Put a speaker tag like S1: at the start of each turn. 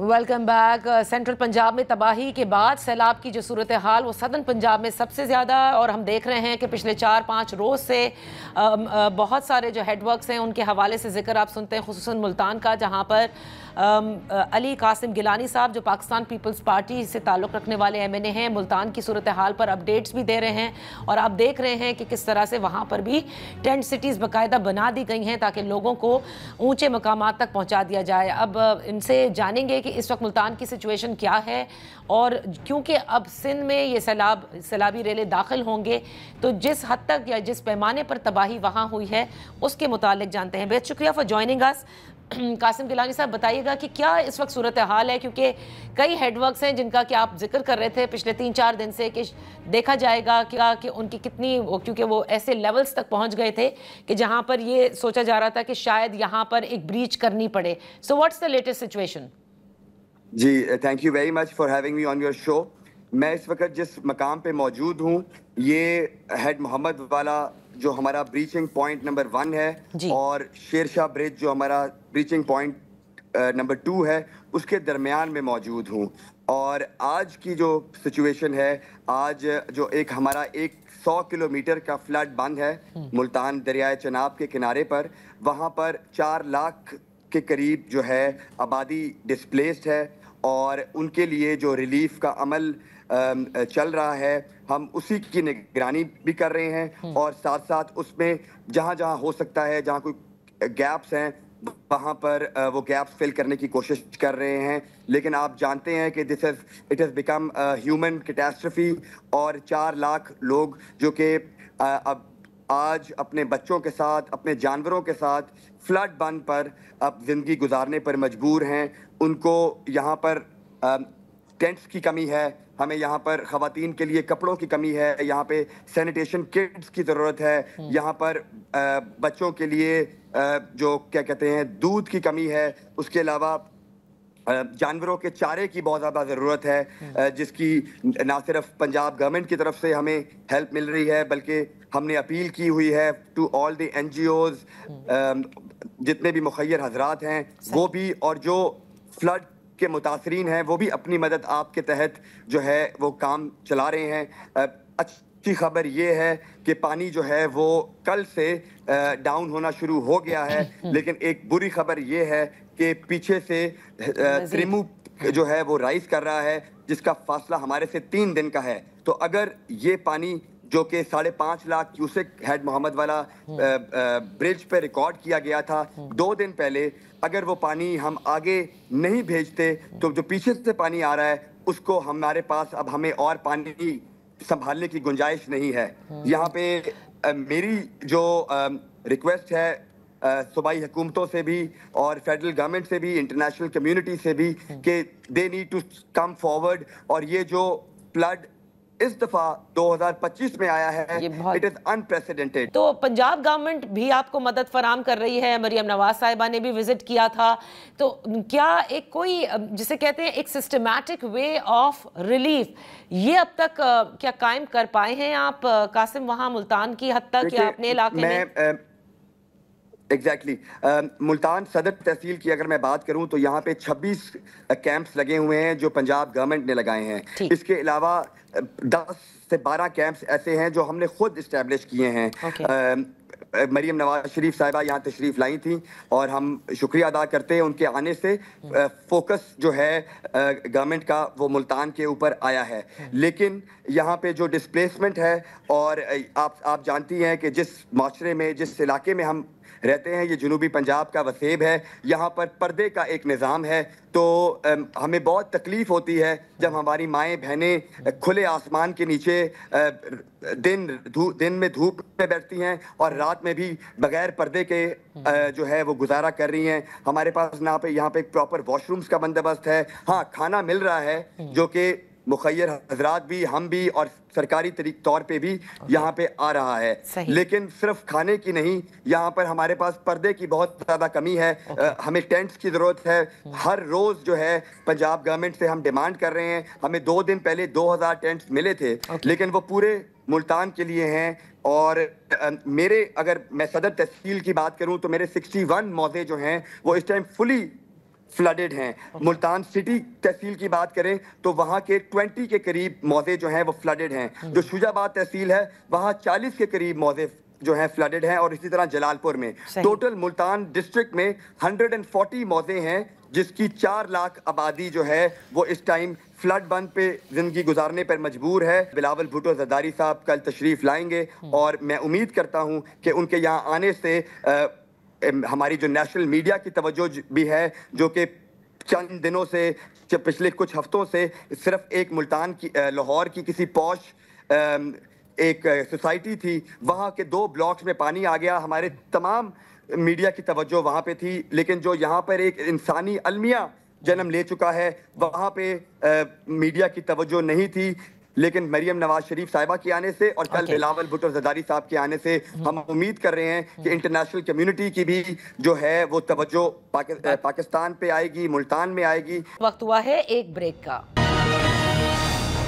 S1: Welcome back. Central Punjab में तबाही के बाद सैलाब की जो सूरत हाल वो सदर्न पंजाब में सबसे ज़्यादा, और हम देख रहे हैं कि पिछले 4-5 रोज़ से बहुत सारे जो हेडवर्क्स हैं उनके हवाले से जिक्र आप सुनते हैं, खुसूसन मुल्तान का, जहाँ पर अली कासिम गिलानी साहब जो पाकिस्तान पीपल्स पार्टी से ताल्लुक़ रखने वाले MNA हैं, मुल्तान की सूरत हाल पर अपडेट्स भी दे रहे हैं। और आप देख रहे हैं कि किस तरह से वहाँ पर भी टेंट सिटीज़ बाकायदा बना दी गई हैं ताकि लोगों को ऊँचे मकामात तक पहुँचा दिया जाए। अब इनसे जानेंगे कि इस वक्त मुल्तान की सिचुएशन क्या है, और क्योंकि अब सिंध में ये सैलाबी रेलें दाखिल होंगे तो जिस हद तक या जिस पैमाने पर तबाही वहाँ हुई है उसके मुतालिक जानते हैं। बेहद शुक्रिया for joining us. Qasim Gilani साहब, बताइएगा कि क्या इस वक्त सूरत हाल है, क्योंकि कई हेडवर्क्स हैं जिनका कि आप जिक्र कर रहे थे पिछले 3-4 दिन से कि देखा जाएगा कि उनकी कितनी, क्योंकि वो ऐसे लेवल्स तक पहुंच गए थे कि जहां पर ये सोचा जा रहा था कि शायद यहां पर एक ब्रीच करनी पड़े। So what's the latest situation?
S2: जी, thank you very much for having me on your show. मैं इस वक्त जिस मकाम पे मौजूद हूँ ये हेड मोहम्मद वाला जो हमारा ब्रीचिंग पॉइंट नंबर 1 है और शेरशाह ब्रिज जो हमारा ब्रीचिंग पॉइंट नंबर 2 है, उसके दरमियान में मौजूद हूँ। और आज की जो सिचुएशन है, आज जो एक हमारा 100 किलोमीटर का फ्लड बंद है मुल्तान दरियाए चनाब के किनारे पर, वहाँ पर 4 लाख के करीब जो है आबादी डिस्प्लेस्ड है और उनके लिए जो रिलीफ का अमल चल रहा है हम उसी की निगरानी भी कर रहे हैं। और साथ साथ उसमें जहाँ जहाँ हो सकता है, जहाँ कोई गैप्स हैं वहाँ पर वो गैप्स फिल करने की कोशिश कर रहे हैं। लेकिन आप जानते हैं कि it has become human catastrophe और 4 लाख लोग जो कि अब आज अपने बच्चों के साथ, अपने जानवरों के साथ फ्लड बंद पर अब ज़िंदगी गुजारने पर मजबूर हैं। उनको यहाँ पर टेंट्स की कमी है, हमें यहाँ पर ख़वातीन के लिए कपड़ों की कमी है, यहाँ पे सैनिटेशन किट्स की ज़रूरत है, यहाँ पर बच्चों के लिए जो क्या कहते हैं दूध की कमी है, उसके अलावा जानवरों के चारे की बहुत ज़्यादा ज़रूरत है, जिसकी ना सिर्फ पंजाब गवर्नमेंट की तरफ से हमें हेल्प मिल रही है बल्कि हमने अपील की हुई है टू ऑल द NGOs, जितने भी मुखय्यर हजरात हैं वो भी, और जो फ्लड के मुतासरीन हैं वो भी अपनी मदद आपके तहत जो है वो काम चला रहे हैं। अच्छी खबर ये है कि पानी जो है वो कल से डाउन होना शुरू हो गया है, लेकिन एक बुरी खबर ये है कि पीछे से त्रिमू जो है वो राइज कर रहा है, जिसका फासला हमारे से 3 दिन का है। तो अगर ये पानी जो कि 5.5 लाख क्यूसेक हेड मोहम्मद वाला ब्रिज पे रिकॉर्ड किया गया था 2 दिन पहले, अगर वो पानी हम आगे नहीं भेजते तो जो पीछे से पानी आ रहा है उसको हमारे पास अब हमें और पानी संभालने की गुंजाइश नहीं है। यहाँ पे मेरी जो रिक्वेस्ट है सूबाई हुकूमतों से भी और फेडरल गवर्नमेंट से भी, इंटरनेशनल कम्युनिटी से भी, कि they need to come forward. और ये जो फ्लड इस दफा 2025 में आया है, इट इज अनप्रेसिडेंटेड।
S1: तो पंजाब गवर्नमेंट भी आपको मदद फराम कर रही है, मरियम नवाज साहिबा ने भी विजिट किया था, तो क्या एक कोई जिसे कहते हैं एक सिस्टमैटिक वे ऑफ रिलीफ ये अब तक क्या कायम कर पाए हैं आप कासिम, वहाँ मुल्तान की हद तक या अपने इलाके में?
S2: एग्जैक्टली मुल्तान सदर तहसील की अगर मैं बात करूं तो यहाँ पे 26 कैंप्स लगे हुए हैं जो पंजाब गवर्नमेंट ने लगाए हैं। इसके अलावा 10 से 12 कैंप्स ऐसे हैं जो हमने खुद इस्टेब्लिश किए हैं। मरियम नवाज शरीफ साहिबा यहाँ तशरीफ लाई थी और हम शुक्रिया अदा करते हैं उनके आने से फोकस जो है गवर्नमेंट का वो मुल्तान के ऊपर आया है। लेकिन यहाँ पे जो डिस्प्लेसमेंट है, और आप जानती हैं कि जिस माशरे में, जिस इलाके में हम रहते हैं, ये जनूबी पंजाब का वसेब है, यहाँ पर पर्दे का एक निज़ाम है। तो हमें बहुत तकलीफ़ होती है जब हमारी माएँ बहनें खुले आसमान के नीचे दिन में धूप में बैठती हैं और रात में भी बगैर पर्दे के जो है वो गुजारा कर रही हैं। हमारे पास यहाँ पे प्रॉपर वॉशरूम्स का बंदोबस्त है। हाँ, खाना मिल रहा है जो कि मुखय्यर हजरात भी, हम भी और सरकारी तौर पे भी यहाँ पे आ रहा है। लेकिन सिर्फ खाने की नहीं, यहाँ पर हमारे पास पर्दे की बहुत ज़्यादा कमी है। हमें टेंट्स की ज़रूरत है। हर रोज़ जो है पंजाब गवर्नमेंट से हम डिमांड कर रहे हैं। हमें 2 दिन पहले 2000 टेंट्स मिले थे, लेकिन वो पूरे मुल्तान के लिए हैं। और अगर मैं सदर तहसील की बात करूँ तो मेरे 61 मौजे जो हैं वो इस टाइम फुली فلڈڈ ہیں. ملتان سٹی تحصیل کی بات کریں تو وہاں کے 20 کے قریب موضع جو ہیں وہ فلڈڈ ہیں. جو شجاع آباد تحصیل ہے وہاں 40 کے قریب موضع جو ہیں فلڈڈ ہیں, اور اسی طرح جلال پور میں. ٹوٹل ملتان ڈسٹرکٹ میں 140 موضع ہیں جس کی 4 لاکھ آبادی جو ہے وہ اس ٹائم فلڈ بند پہ زندگی گزارنے پر مجبور ہے. بلاول بھٹو زرداری صاحب کل تشریف لائیں گے اور میں امید کرتا ہوں کہ ان کے یہاں آنے سے ہماری جو نیشنل میڈیا کی توجہ بھی ہے, جو کہ چند دنوں سے, پچھلے کچھ ہفتوں سے صرف ایک ملتان کی, لاہور کی کسی پوش ایک سوسائٹی تھی, وہاں کے 2 بلاکس میں پانی آ گیا, ہمارے تمام میڈیا کی توجہ وہاں پہ تھی. لیکن جو یہاں پر ایک انسانی المیہ جنم لے چکا ہے وہاں پہ میڈیا کی توجہ نہیں تھی. لیکن مریم نواز شریف صاحبہ کے آنے سے اور کل بلاول بھٹو زرداری صاحب کے آنے سے ہم امید کر رہے ہیں کہ انٹرنیشنل کمیونٹی کی بھی جو ہے وہ توجہ پاکستان پہ آئے گی, ملتان میں آئے گی.
S1: وقت ہوا ہے ایک بریک کا.